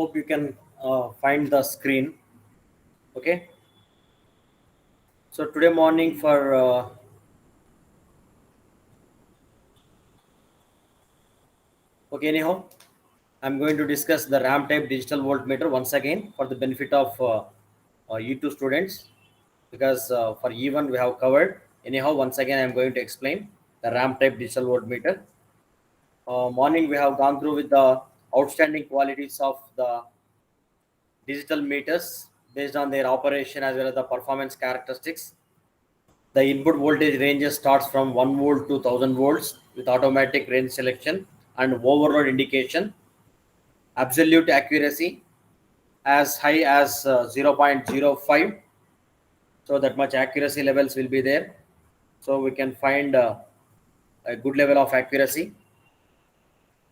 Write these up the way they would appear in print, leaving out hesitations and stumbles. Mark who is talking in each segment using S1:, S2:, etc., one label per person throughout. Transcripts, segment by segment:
S1: Hope you can find the screen. Okay. So today morning for anyhow, I'm going to discuss the RAM type digital voltmeter once again for the benefit of E2 students, because for E1 we have covered. Anyhow, once again I'm going to explain the RAM type digital voltmeter. Morning we have gone through with the outstanding qualities of the digital meters based on their operation as well as the performance characteristics. The input voltage ranges starts from 1 volt to 1000 volts with automatic range selection and overload indication. Absolute accuracy as high as 0.05. So that much accuracy levels will be there. So we can find a good level of accuracy.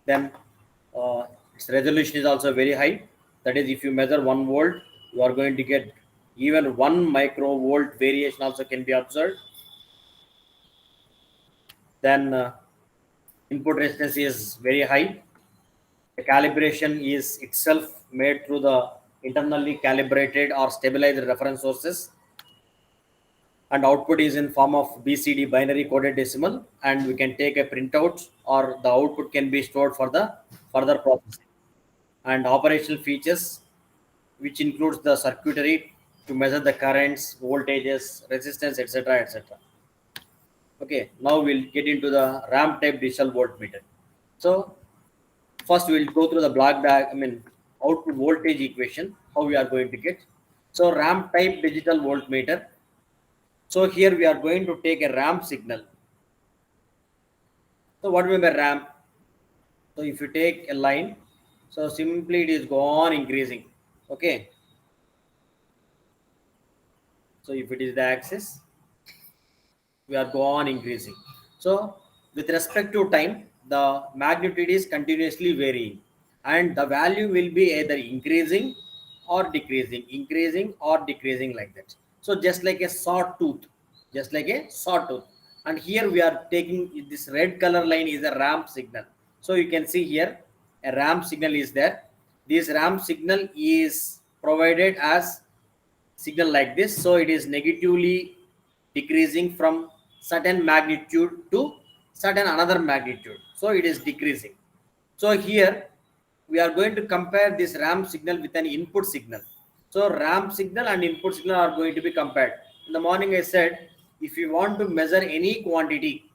S1: Then its resolution is also very high. That is, if you measure 1 volt, you are going to get even 1 microvolt variation also can be observed. Then input resistance is very high. The calibration is itself made through the internally calibrated or stabilized reference sources, and output is in form of BCD, binary coded decimal, and we can take a printout or the output can be stored for the further processing. And operational features, which includes the circuitry to measure the currents, voltages, resistance, etc., etc. Okay, now we'll get into the RAM type digital voltmeter. So first we'll go through the output voltage equation, how we are going to get. So RAM type digital voltmeter. So here we are going to take a ramp signal. So what do we mean by ramp? So if you take a line, so simply it is go on increasing. Okay. So if it is the axis, we are go on increasing. So with respect to time, the magnitude is continuously varying, and the value will be either increasing or decreasing like that. So just like a sawtooth, and here we are taking this red color line is a ramp signal. So you can see here a ramp signal is there. This ramp signal is provided as signal like this. So it is negatively decreasing from certain magnitude to certain another magnitude. So it is decreasing. So here we are going to compare this ramp signal with an input signal. So ramp signal and input signal are going to be compared. In the morning I said, if you want to measure any quantity,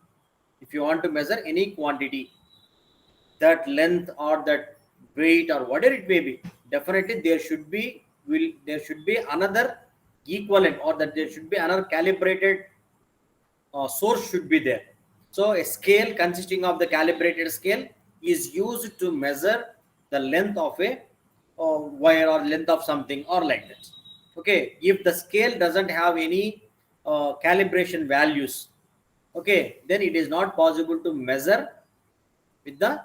S1: that length or that weight or whatever it may be, definitely there should be another equivalent, or that there should be another calibrated source should be there. So a scale consisting of the calibrated scale is used to measure the length of a wire or length of something or like that. Okay, if the scale doesn't have any calibration values, okay, then it is not possible to measure with the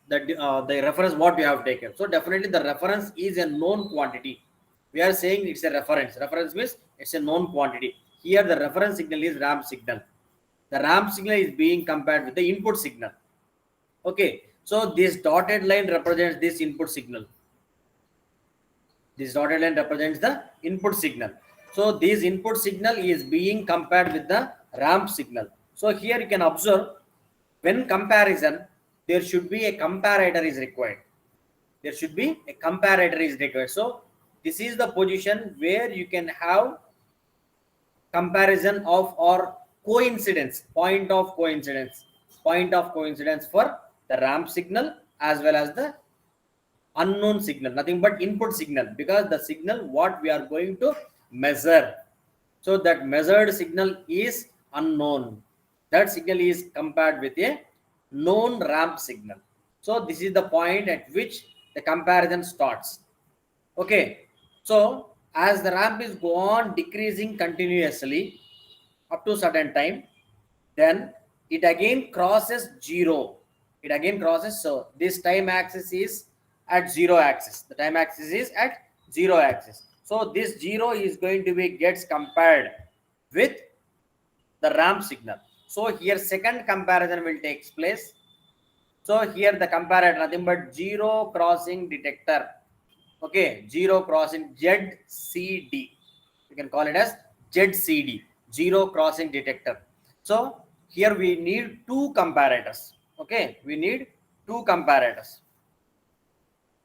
S1: reference what we have taken. So definitely the reference is a known quantity. We are saying it's a reference. Reference means it's a known quantity. Here the reference signal is ramp signal. The ramp signal is being compared with the input signal. Okay, so this dotted line represents this input signal. This dotted line represents the input signal. So this input signal is being compared with the ramp signal. So here you can observe, when comparison, there should be a comparator is required. So this is the position where you can have comparison of or coincidence, point of coincidence for the ramp signal as well as the unknown signal, nothing but input signal, because the signal what we are going to measure, so that measured signal is unknown. That signal is compared with a known ramp signal. So this is the point at which the comparison starts. Okay, so as the ramp is go on decreasing continuously up to certain time, then it again crosses zero. So this time axis is at zero axis. The time axis is at zero axis. So this zero is going to be gets compared with the ramp signal. So here second comparison will take place. So here the comparator, nothing but zero crossing detector. Okay, zero crossing ZCD. You can call it as ZCD, zero crossing detector. So here we need two comparators. Okay, we need two comparators.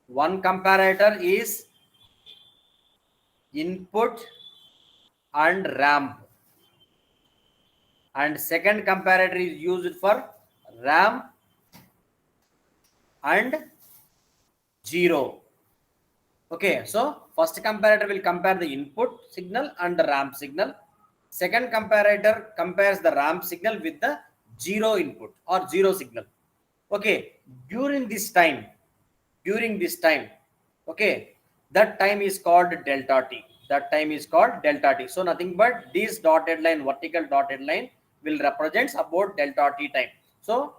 S1: One comparator is input and ramp, and second comparator is used for ramp and zero. Okay, so first comparator will compare the input signal and the ramp signal. Second comparator compares the ramp signal with the zero input or zero signal. Okay, during this time, okay, that time is called delta t. That time is called delta t. So nothing but this dotted line, vertical dotted line will represents about delta t time. So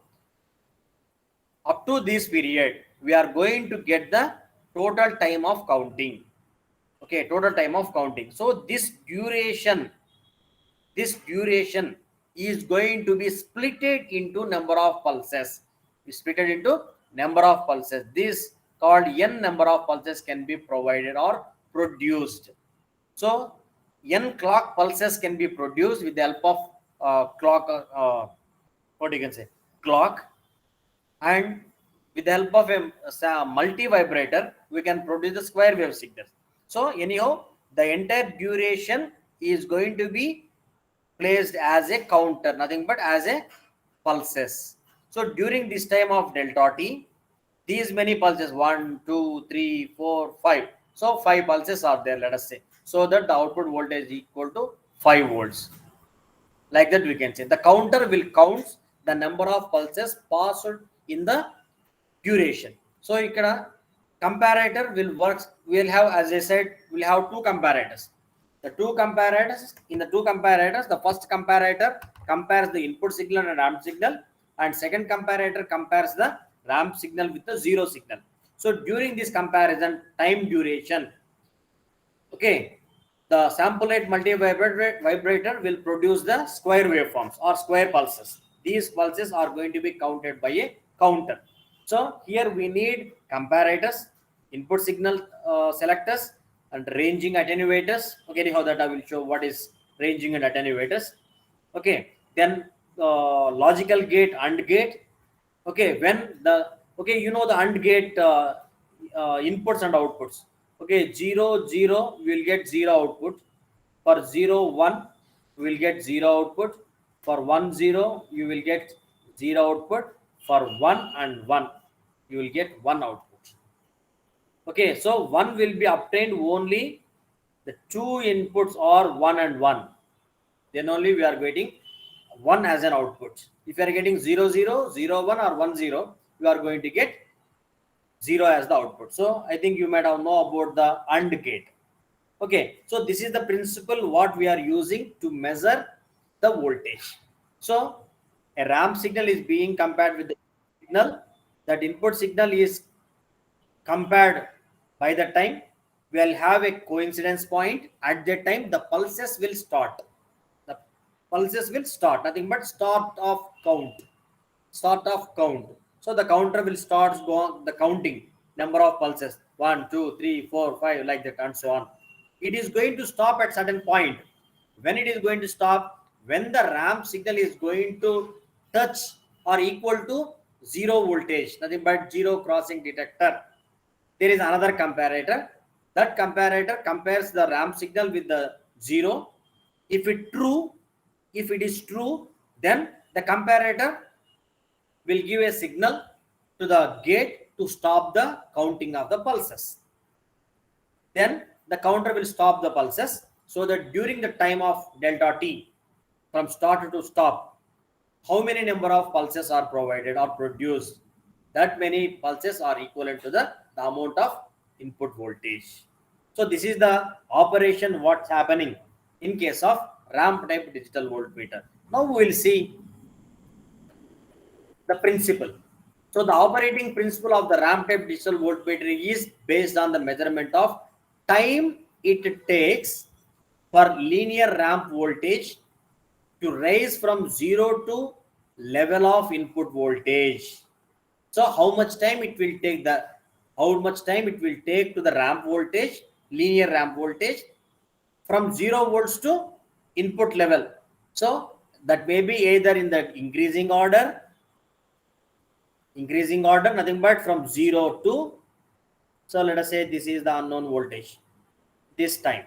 S1: up to this period, we are going to get the total time of counting. Okay, total time of counting. So this duration is going to be splitted into number of pulses. Splitted into number of pulses. This called n number of pulses can be provided or produced. So n clock pulses can be produced with the help of clock. What you can say, clock, and with the help of a multi vibrator we can produce the square wave signals. So anyhow, the entire duration is going to be placed as a counter, nothing but as a pulses. So during this time of delta t, these many pulses, 1 2 3 4 5, so 5 pulses are there, let us say, so that the output voltage is equal to 5 volts. Like that we can say the counter will count the number of pulses passed in the duration. So ikkada comparator will work, we'll have, as I said, we'll have two comparators. In the two comparators, the first comparator compares the input signal and ramp signal, and second comparator compares the ramp signal with the zero signal. So during this comparison time duration, okay, the sample rate multi-vibrator will produce the square waveforms or square pulses. These pulses are going to be counted by a counter. So here we need comparators, input signal selectors, and ranging attenuators. Okay, anyhow that I will show what is ranging and attenuators. Okay, then logical gate, AND gate. Okay, when the, okay, you know the AND gate inputs and outputs. Okay, 0 0 we will get 0 output. For 0 1 we will get 0 output. For 1 0 you will get 0 output. For 1 and 1 you will get 1 output. Okay, so 1 will be obtained only the two inputs are 1 and 1. Then only we are getting 1 as an output. If you are getting 0 0 0 1 or 1 0, you are going to get 0 as the output. So I think you might have know about the AND gate. Okay, so this is the principle what we are using to measure the voltage. So a ramp signal is being compared with the signal. That input signal is compared by the time. We'll have a coincidence point. At that time the pulses will start. The pulses will start, nothing but start of count. Start of count. So the counter will start the counting number of pulses, 1 2 3 4 5, like that, and so on. It is going to stop at certain point. When it is going to stop, when the ramp signal is going to touch or equal to zero voltage, nothing but zero crossing detector. There is another comparator. That comparator compares the ramp signal with the zero. If it is true, then the comparator will give a signal to the gate to stop the counting of the pulses. Then the counter will stop the pulses, so that during the time of delta t, from start to stop, how many number of pulses are provided or produced, that many pulses are equivalent to the amount of input voltage. So this is the operation what's happening in case of ramp type digital voltmeter. Now we will see the principle. So the operating principle of the ramp type digital voltmeter is based on the measurement of time it takes for linear ramp voltage to rise from 0 to level of input voltage. So how much time it will take to the ramp voltage, linear ramp voltage, from 0 volts to input level. So that may be either in the increasing order, nothing but from 0 to, so let us say this is the unknown voltage, this time.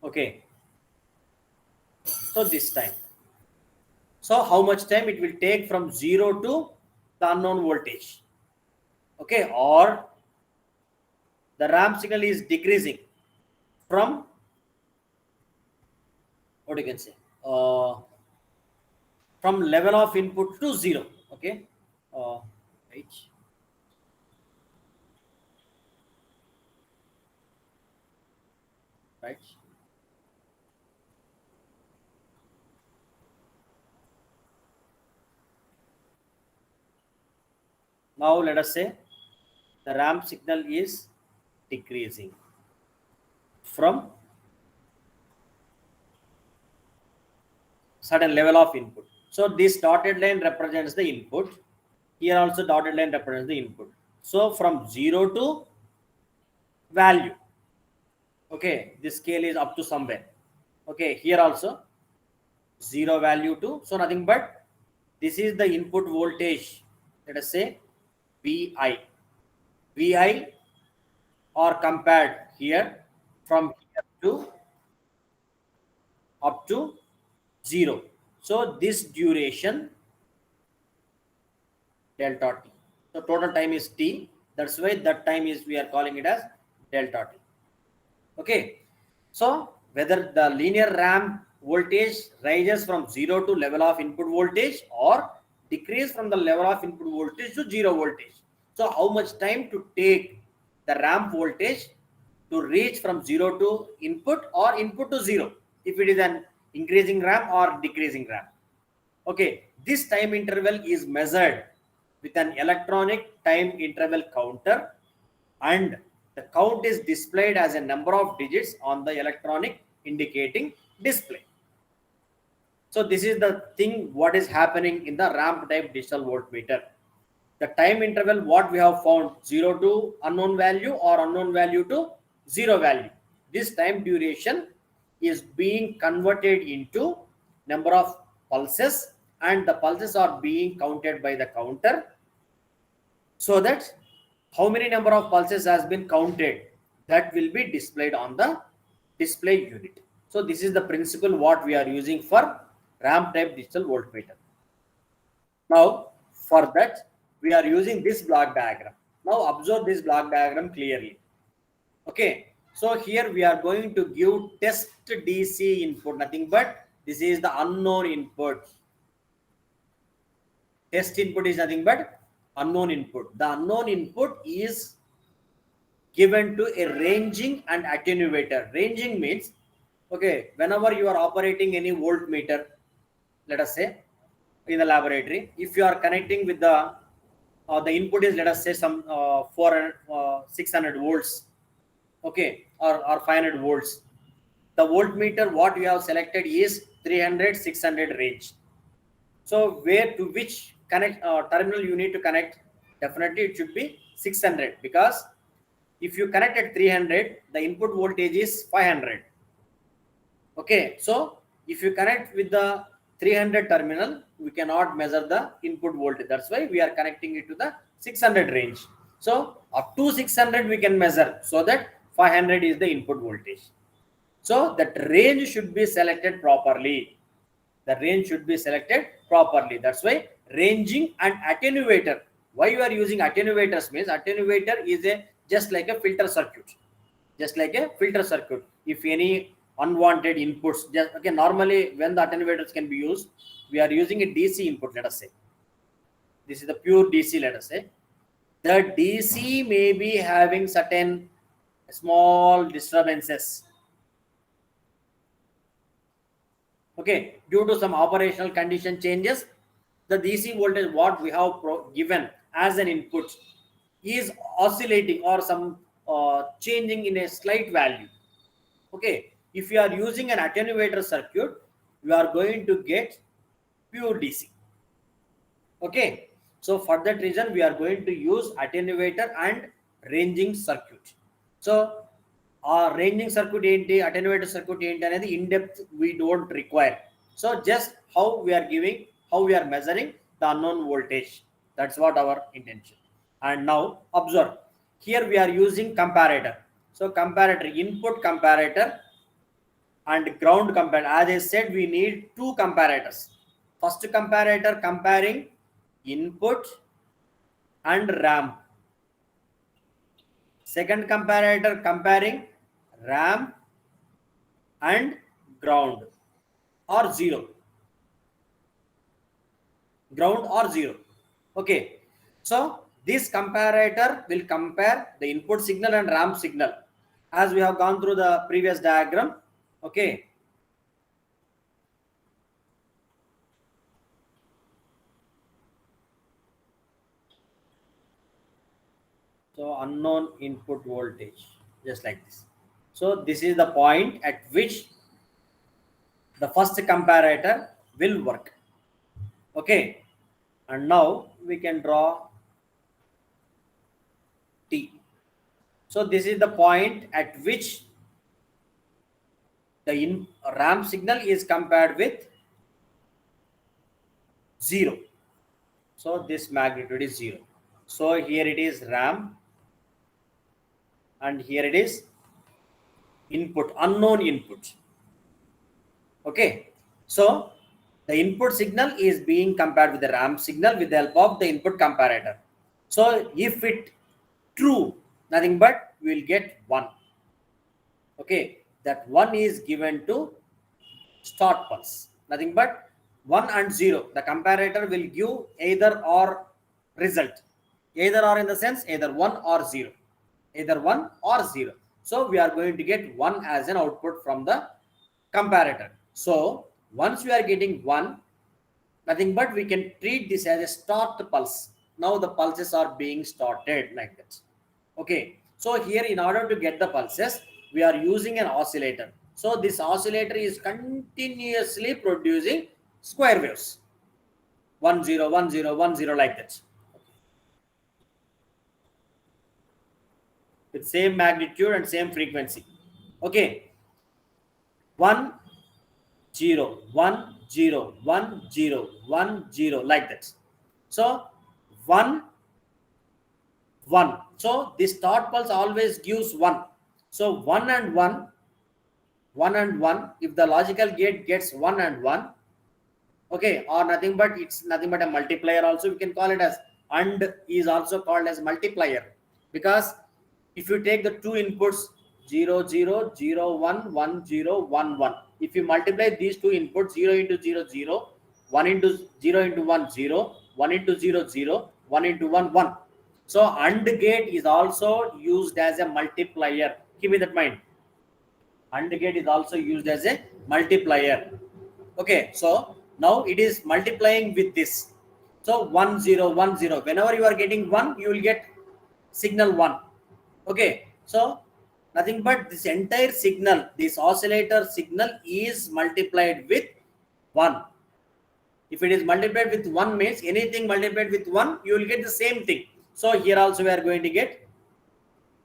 S1: Okay, so this time. So how much time it will take from 0 to the unknown voltage? Okay, or the ramp signal is decreasing from, what you can say, from level of input to 0. Okay, right. Right. Now let us say the ramp signal is decreasing from certain level of input. So this dotted line represents the input. Here also dotted line represents the input. So from 0 to value. Okay, this scale is up to somewhere. Okay, here also 0 value to, so nothing but this is the input voltage. Let us say Vi. Vi or compared here from here to up to 0. So this duration delta t. So total time is t. That's why that time is, we are calling it as delta t. Okay. So whether the linear ramp voltage rises from 0 to level of input voltage or decrease from the level of input voltage to 0 voltage. So how much time to take the ramp voltage to reach from 0 to input or input to 0, if it is an increasing ramp or decreasing ramp. Okay, this time interval is measured with an electronic time interval counter, and the count is displayed as a number of digits on the electronic indicating display. So this is the thing what is happening in the ramp type digital voltmeter. The time interval what we have found, 0 to unknown value or unknown value to 0 value. This time duration is being converted into number of pulses, and the pulses are being counted by the counter, so that how many number of pulses has been counted, that will be displayed on the display unit. So this is the principle what we are using for ramp type digital voltmeter. Now for that we are using this block diagram. Now observe this block diagram clearly. Okay, so here we are going to give test DC input, nothing but this is the unknown input. Test input is nothing but unknown input. The unknown input is given to a ranging and attenuator. Ranging means, okay, whenever you are operating any voltmeter, let us say in the laboratory, if you are connecting with the input is, let us say, some 400 600 volts, okay, or 500 volts. The voltmeter what we have selected is 300 600 range. So where to which connect terminal you need to connect, definitely it should be 600, because if you connect at 300, the input voltage is 500. Okay, so if you connect with the 300 terminal, we cannot measure the input voltage. That's why we are connecting it to the 600 range. So up to 600 we can measure, so that 500 is the input voltage. So that range should be selected properly. The range should be selected properly. That's why ranging and attenuator. Why you are using attenuators means, attenuator is a just like a filter circuit. Just like a filter circuit. If any unwanted inputs, just okay, normally when the attenuators can be used, we are using a DC input, let us say. This is the pure DC, let us say. The DC may be having certain small disturbances. Okay, due to some operational condition changes, the DC voltage what we have given as an input is oscillating or some changing in a slight value. Okay, if you are using an attenuator circuit, you are going to get pure DC. Okay, So for that reason, we are going to use attenuator and ranging circuit. So ranging circuit enti, attenuator circuit enti anedi in depth we don't require. So just how we are giving, how we are measuring the unknown voltage. That's what our intention. And now observe, here we are using comparator. So comparator, input comparator and ground comparator. As I said, we need two comparators. First comparator comparing input and ramp. Second comparator comparing ramp and ground or zero. Ground or zero. Okay. So this comparator will compare the input signal and ramp signal as we have gone through the previous diagram. Okay. So unknown input voltage, just like this. So this is the point at which the first comparator will work. Okay. And now we can draw T. So this is the point at which the ramp signal is compared with 0. So this magnitude is 0. So here it is ramp and here it is input, unknown input. Okay. So the input signal is being compared with the ramp signal with the help of the input comparator. So if it true, nothing but we will get 1. Okay. That 1 is given to start pulse, nothing but 1 and 0. The comparator will give either or result, either or in the sense either 1 or 0, either 1 or 0. So we are going to get 1 as an output from the comparator. So once we are getting 1, nothing but we can treat this as a start pulse. Now the pulses are being started like that. Okay. So here in order to get the pulses, we are using an oscillator. So this oscillator is continuously producing square waves. 1 0 1 0 1 0 like that. With same magnitude and same frequency. Okay. 1 0 1 0 1 0 1 0 like that. So 1 1. So this start pulse always gives 1. So 1 and 1, 1 and 1. If the logical gate gets 1 and 1, okay, or nothing but it's nothing but a multiplier also, we can call it as, and is also called as multiplier, because if you take the two inputs 0 0 0 1 1 0 1 1, if you multiply these two inputs 0 into 0 0, 1 into 0 into 1 0, 1 into 0 0, 1 into 1 1. So AND gate is also used as a multiplier. Keep in that mind. AND gate is also used as a multiplier. Okay, so now it is multiplying with this. So 1 0 1 0. Whenever you are getting 1, you will get signal 1. Okay, so nothing but this entire signal, this oscillator signal is multiplied with 1. If it is multiplied with 1 means anything multiplied with 1, you will get the same thing. So here also we are going to get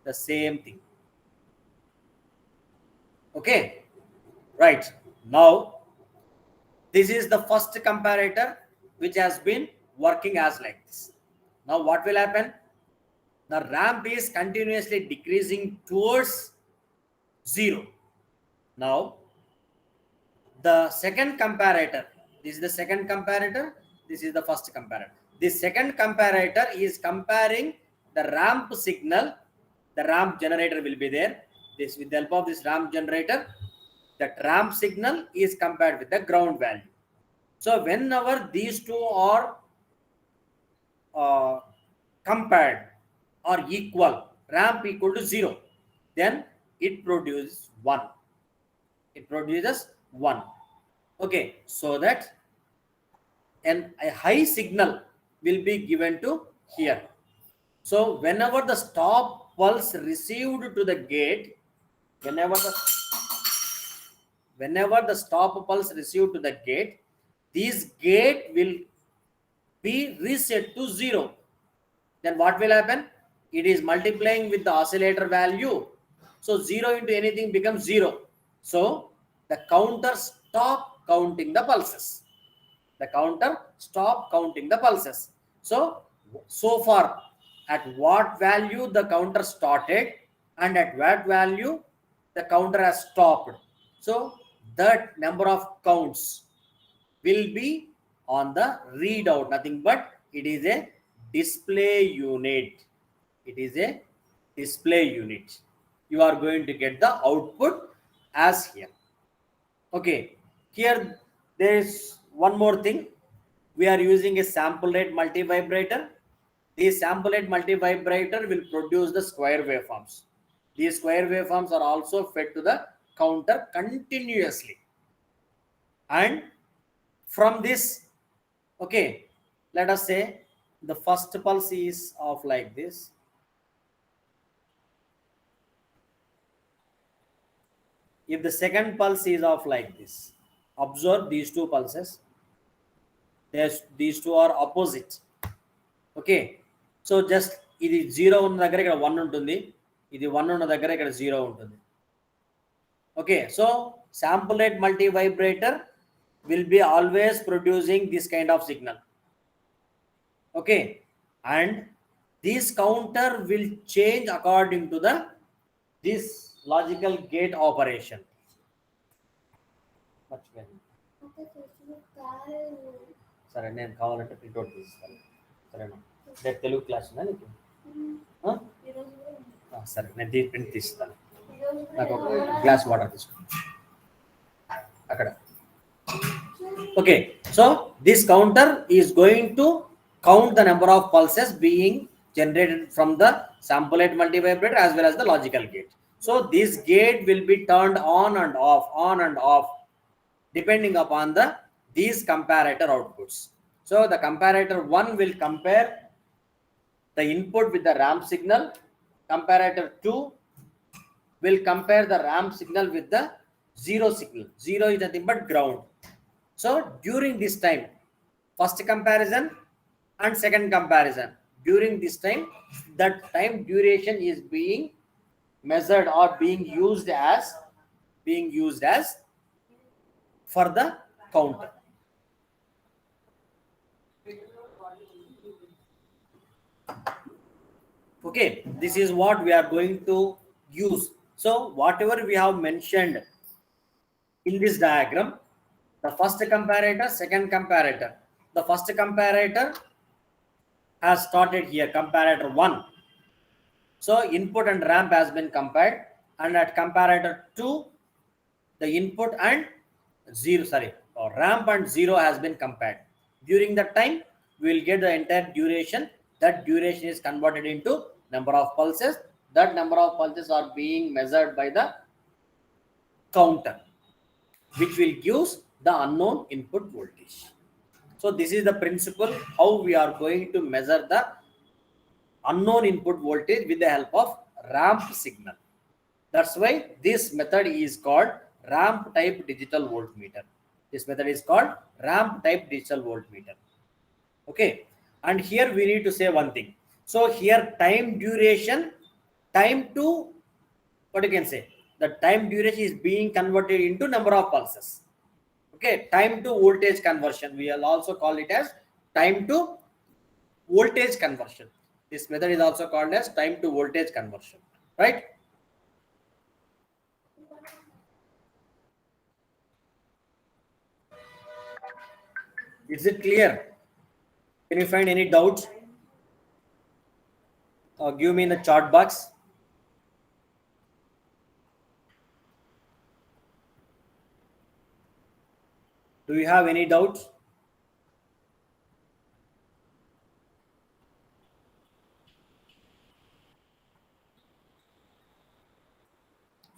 S1: the same thing. Okay, right. Now this is the first comparator which has been working as like this. Now what will happen? The ramp is continuously decreasing towards 0. Now the second comparator, this is the second comparator, this is the first comparator. This second comparator is comparing the ramp signal. The ramp generator will be there. This, with the help of this ramp generator, that ramp signal is compared with the ground value. So whenever these two are compared or equal, ramp equal to 0, then it produces 1. It produces 1. Okay, so that a high signal will be given to here. So whenever the stop pulse received to the gate, whenever the stop pulse received to the gate, this gate will be reset to 0. Then what will happen? It is multiplying with the oscillator value. So 0 into anything becomes 0. So the counter stop counting the pulses. The counter stop counting the pulses. So far, at what value the counter started and at what value the counter has stopped. So that number of counts will be on the readout, nothing but it is a display unit. It is a display unit. You are going to get the output as here. Okay, here there is one more thing. We are using a sample rate multivibrator. This sample rate multivibrator will produce the square waveforms. These square waveforms are also fed to the counter continuously. And from this, okay, let us say the first pulse is of like this. If the second pulse is of like this, observe these two pulses. These two are opposite. Okay, so just ఇది 0 ఉన్న దగ్గర ఇక్కడ 1 ఉంటుంది, ఇది 1 ఉన్న దగ్గర ఇక్కడ 0 ఉంటుంది. Okay, so sample rate multivibrator will be always producing this kind of signal. Okay, and this counter will change according to the this logical gate operation. సరే నేను కావాలంటే ప్రింట్అవుట్ తీస్తాను, సరేనా? రేపు తెలుగు క్లాస్ ఉందా నీకు? సరే నేను ప్రింట్ తీస్తాను. నాకు ఒక గ్లాస్ వాటర్ తీసుకుంటాను అక్కడ. Okay, so this counter is going to count the number of pulses being generated from the sample rate multivibrator as well as the logical gate. So this gate will be turned on and off depending upon these comparator outputs. So the comparator 1 will compare the input with the ramp signal. Comparator 2 will compare the ramp signal with the zero signal. Zero is nothing but ground. So during this time, first comparison and second comparison, during this time, that time duration is being measured or being used as for the counter. Okay, this is what we are going to use. So whatever we have mentioned in this diagram, the first comparator, second comparator. The first comparator has started here, comparator 1. So input and ramp has been compared, and at comparator 2, the input and ramp and 0 has been compared. During that time, we will get the entire duration. That duration is converted into number of pulses. That number of pulses are being measured by the counter, which will give the unknown input voltage. So this is the principle how we are going to measure the unknown input voltage with the help of ramp signal. That's why this method is called ramp type digital voltmeter. This method is called ramp type digital voltmeter. Okay, and here we need to say one thing. So here time duration, time to, what you can say, the time duration is being converted into number of pulses. Okay, time to voltage conversion, we will also call it as time to voltage conversion. This method is also called as time to voltage conversion, right? Is it clear? Can you find any doubts? Give me in the chat box. Do you have any doubts?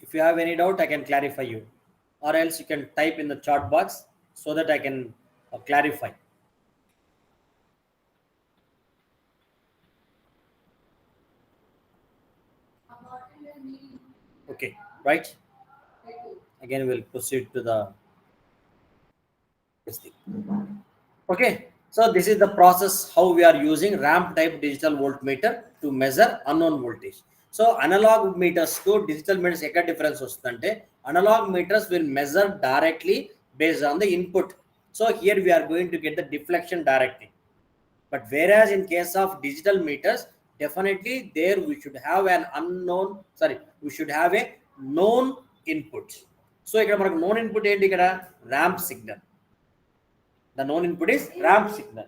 S1: If you have any doubt, I can clarify you, or else you can type in the chat box so that I can clarify. Okay, right? Again, we'll proceed to the this thing. Okay, So this is the process how we are using ramp type digital voltmeter to measure unknown voltage. So analog meters to digital meters ekka difference ostante analog meters will measure directly based on the input. So here we are going to get the deflection directly. But whereas in case of digital meters, definitely there we should have an unknown, sorry, we should have a known input. So ikkada manaku known input enti ikkada ramp signal. The known input is ramp signal.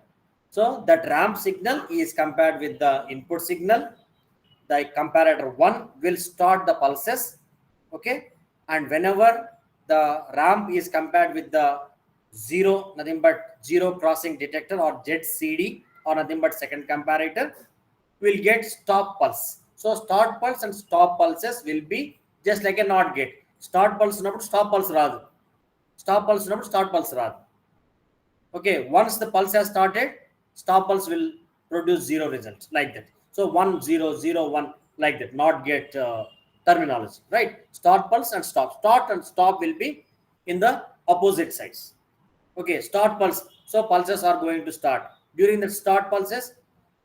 S1: So that ramp signal is compared with the input signal. The comparator 1 will start the pulses, okay, and whenever the ramp is compared with the zero, nothing but zero crossing detector or ZCD or nothing but second comparator, will get stop pulse. So start pulse and stop pulses will be just like a NOT gate. Start pulse ఉన్నప్పుడు stop pulse రాదు, stop pulse ఉన్నప్పుడు start pulse రాదు. Okay, once the pulse has started, stop pulse will produce zero results like that. So 1 0 0 1 like that, not get terminology, right? Start pulse and stop. Start and stop will be in the opposite sides. Okay, start pulse. So pulses are going to start. During the start pulses,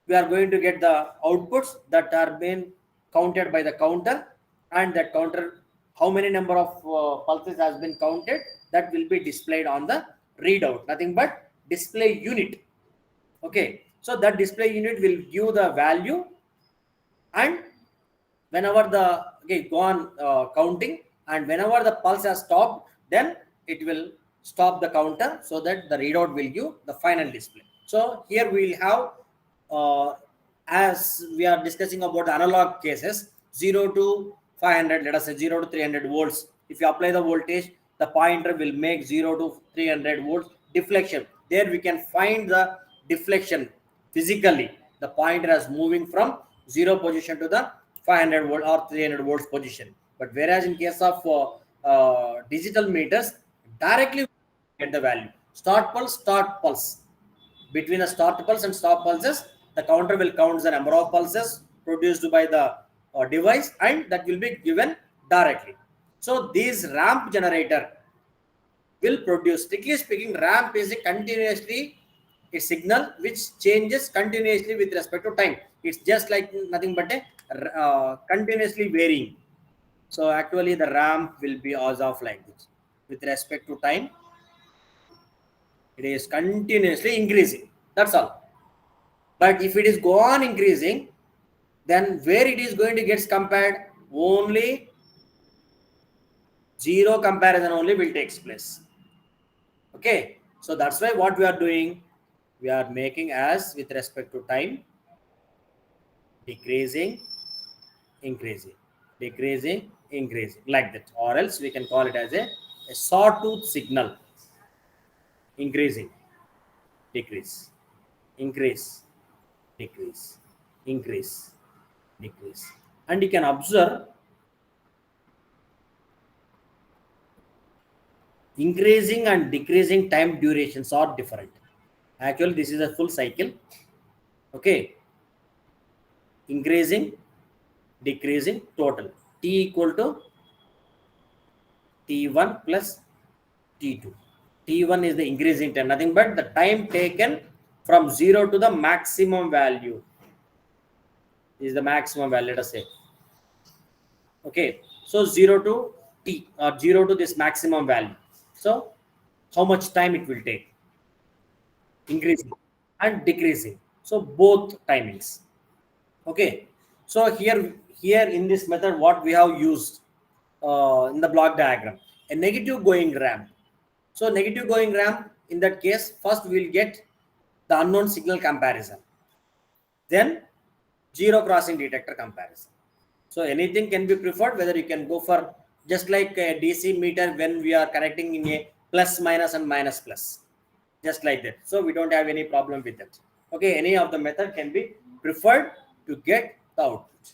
S1: we are going to get the outputs that are being counted by the counter, and that counter, how many number of pulses has been counted, that will be displayed on the readout, nothing but display unit. Okay, so that display unit will give the value, and whenever the go on counting, and whenever the pulse has stopped, then it will stop the counter, so that the readout will give the final display. So here we will have as we are discussing about the analog cases, 0 to 500, let us say 0 to 300 volts. If you apply the voltage, the pointer will make 0 to 300 volts deflection. There we can find the deflection physically. The pointer is moving from 0 position to the 500 volt or 300 volts position. But whereas in case of digital meters, directly get the value. Start pulse, start pulse. Between the start pulse and stop pulses, the counter will count the number of pulses produced by the device, and that will be given directly. So this ramp generator will produce, strictly speaking, ramp is a continuously a signal which changes continuously with respect to time. It's just like nothing but a continuously varying. So actually the ramp will be as of like this. With respect to time, it is continuously increasing. That's all. But if it is go on increasing, then where it is going to get compared, only zero comparison only will take place. Okay, so that's why what we are doing, we are making as with respect to time, decreasing, increasing, decreasing, increasing, like that. Or else we can call it as a sawtooth signal. Increasing, decrease, increase, decrease, increase, decrease. And you can observe increasing and decreasing time durations are different. Actually this is a full cycle. Okay, increasing, decreasing, total t equal to t1 plus t2. T1 is the increasing time, nothing but the time taken from 0 to the maximum value. Is the maximum value, let us say. Okay, so 0 to t or 0 to this maximum value. So how much time it will take, increasing and decreasing. So both timings. Okay, so here in this method, what we have used in the block diagram, a negative going ramp. So negative going ramp, in that case, first we will get the unknown signal comparison, then zero crossing detector comparison. So anything can be preferred, whether you can go for just like a DC meter when we are connecting in a plus minus and minus plus, just like that. So we don't have any problem with that. Okay, any of the method can be preferred to get the output.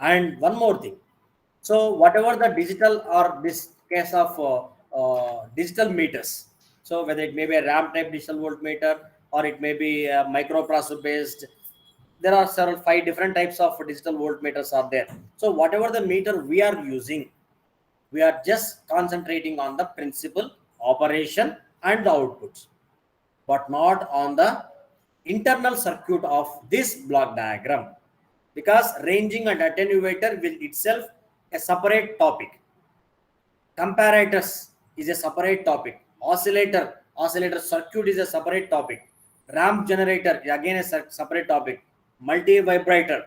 S1: And one more thing, so whatever the digital or this case of digital meters, so whether it may be a ramp type digital voltmeter or it may be a microprocessor based, there are several 5 different types of digital voltmeters are there. So whatever the meter we are using, we are just concentrating on the principal operation and the outputs, but not on the internal circuit of this block diagram, because ranging and attenuator will itself a separate topic. Comparators is a separate topic. Oscillator circuit is a separate topic. Ramp generator again a separate topic. Multi vibrator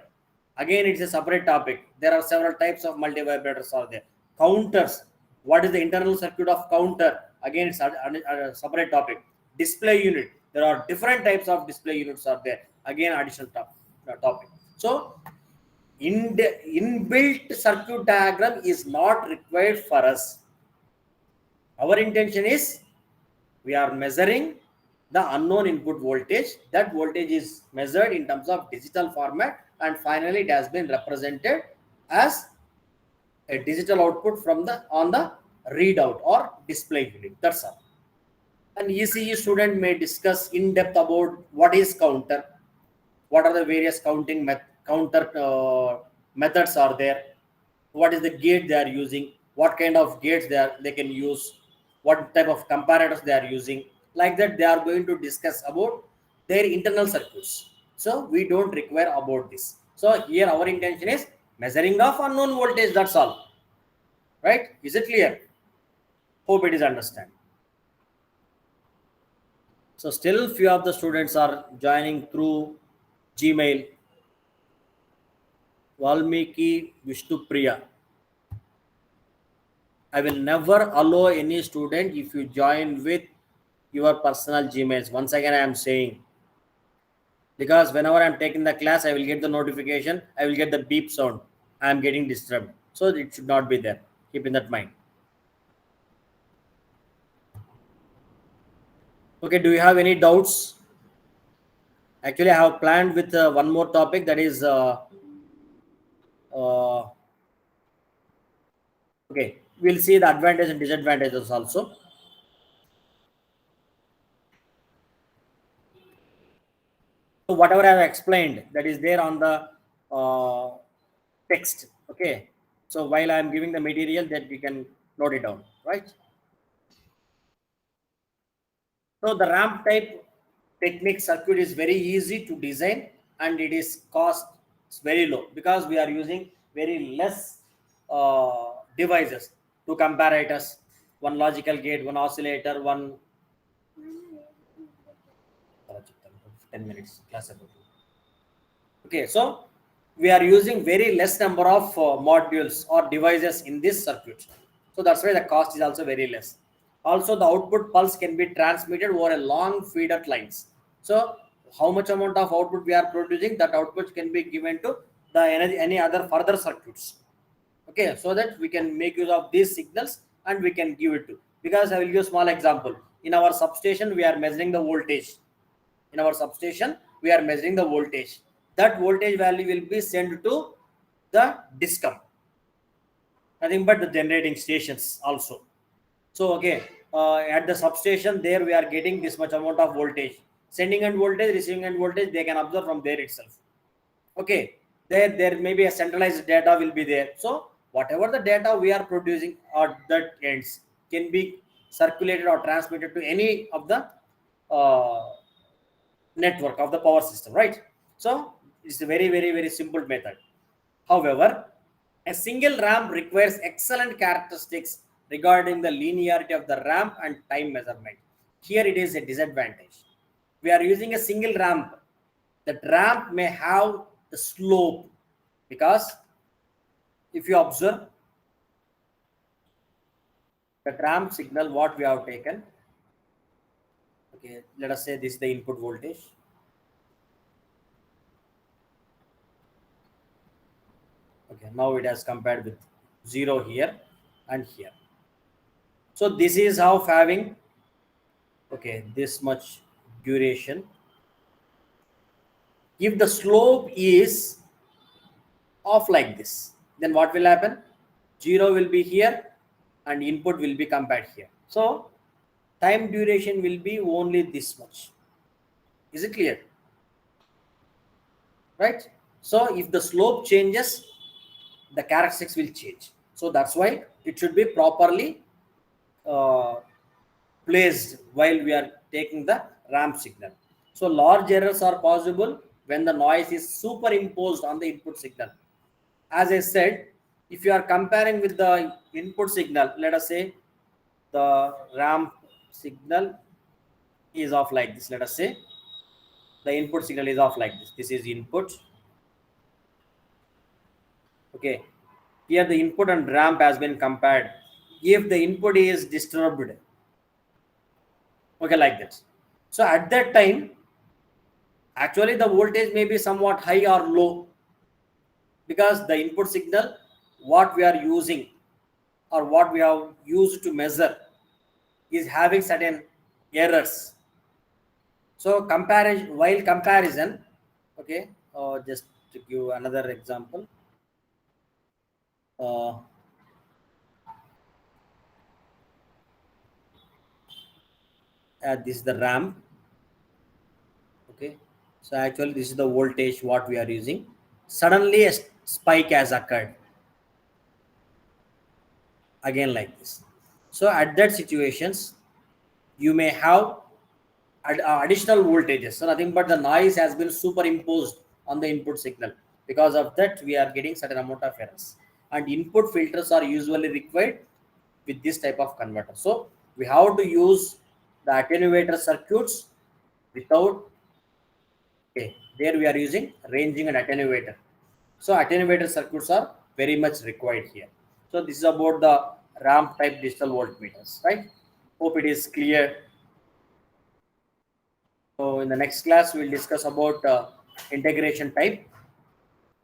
S1: again it's a separate topic. There are several types of multi vibrators are there. Counters, what is the internal circuit of counter? Again it's a separate topic. Display unit, there are different types of display units are there. Again additional topic. So inbuilt circuit diagram is not required for us. Our intention is we are measuring the unknown input voltage. That voltage is measured in terms of digital format, and finally it has been represented as a digital output from the on the readout or display unit. That's all. An ECE student may discuss in depth about what is counter, what are the various counter methods are there, what is the gate they are using, what kind of gates they can use, what type of comparators they are using. Like that they are going to discuss about their internal circuits. So we don't require about this. So here our intention is measuring of unknown voltage. That's all. Right? Is it clear? Hope it is understand. So still few of the students are joining through Gmail. Valmiki Vishnupriya. I will never allow any student if you join with your personal Gmails. Once again, I am saying, because whenever I am taking the class, I will get the notification, I will get the beep sound. I am getting disturbed. So it should not be there. Keep in that mind. Okay, do you have any doubts? Actually, I have planned with one more topic, that is okay, we'll see the advantages and disadvantages also. So whatever I have explained, that is there on the text. Okay, so while I am giving the material, that we can note it down, right? So the ramp type technique circuit is very easy to design, and it is cost very low because we are using very less devices. Two comparators, one logical gate, one oscillator, one 10 minutes class about. Okay, so we are using very less number of modules or devices in this circuit. So that's why the cost is also very less. Also, the output pulse can be transmitted over a long feeder lines. So how much amount of output we are producing, that output can be given to the any other further circuits. Okay, so that we can make use of these signals and we can give it to. Because I will give a small example. In our substation, we are measuring the voltage. In our substation, we are measuring the voltage. That voltage value will be sent to the DISCOM. Nothing but the generating stations also. So, okay, at the substation, there we are getting this much amount of voltage. Sending end voltage, receiving end voltage, they can observe from there itself. Okay, there may be a centralized data will be there. So, whatever the data we are producing or that ends can be circulated or transmitted to any of the network of the power system, right? So it's a very simple method. However, a single ramp requires excellent characteristics regarding the linearity of the ramp and time measurement. Here it is a disadvantage. We are using a single ramp. The ramp may have the slope, because if you observe the ramp signal what we have taken, okay, let us say this is the input voltage. Okay, now it has compared with 0 here and here. So this is how having, okay, this much duration. If the slope is off like this, then what will happen? 0 will be here and input will be compared here. So time duration will be only this much. Is it clear? Right? So if the slope changes, the characteristics will change. So that's why it should be properly placed while we are taking the ramp signal. So large errors are possible when the noise is superimposed on the input signal. As I said, if you are comparing with the input signal, let us say the ramp signal is off like this. Let us say the input signal is off like this. This is input. Okay. Here the input and ramp has been compared. If the input is disturbed, okay, like that. So at that time, actually the voltage may be somewhat high or low, because the input signal, what we are using or what we have used to measure, is having certain errors. So comparison, while comparison, okay, just to give another example, uh, this is the ramp. Okay, so actually this is the voltage what we are using. Suddenly a spike has occurred again like this. So at that situations, you may have additional voltages. So nothing but the noise has been superimposed on the input signal. Because of that, we are getting certain amount of errors. And input filters are usually required with this type of converter. So we have to use the attenuator circuits without, okay, there we are using ranging and attenuator. So attenuator circuits are very much required here. So this is about the ramp type digital voltmeters, right? Hope it is clear. So in the next class, we'll discuss about integration type.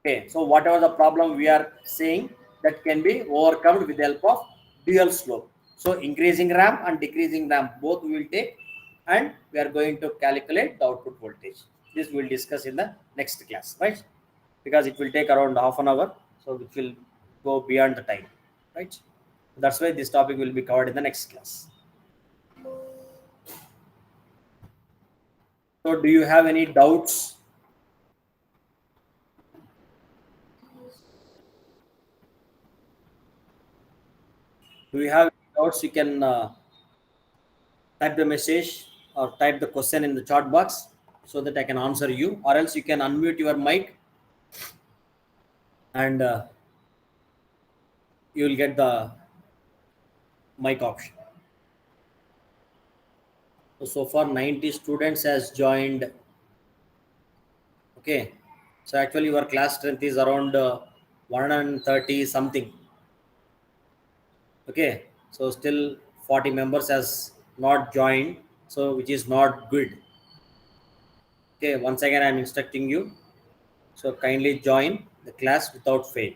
S1: Okay, so whatever the problem we are seeing, that can be overcome with the help of dual slope. So increasing ramp and decreasing ramp, both we will take, and we are going to calculate the output voltage. This we will discuss in the next class, right? Because it will take around half an hour, so it will go beyond the time, right? That's why this topic will be covered in the next class. So do you have any doubts? Do you have any doubts? You can type the message or type the question in the chat box so that I can answer you, or else you can unmute your mic and you will get the mic option. So far 90 students has joined. Okay, so actually your class strength is around 130 something. Okay, so still 40 members has not joined, so which is not good. Okay, once again I'm instructing you, so kindly join the class without fail.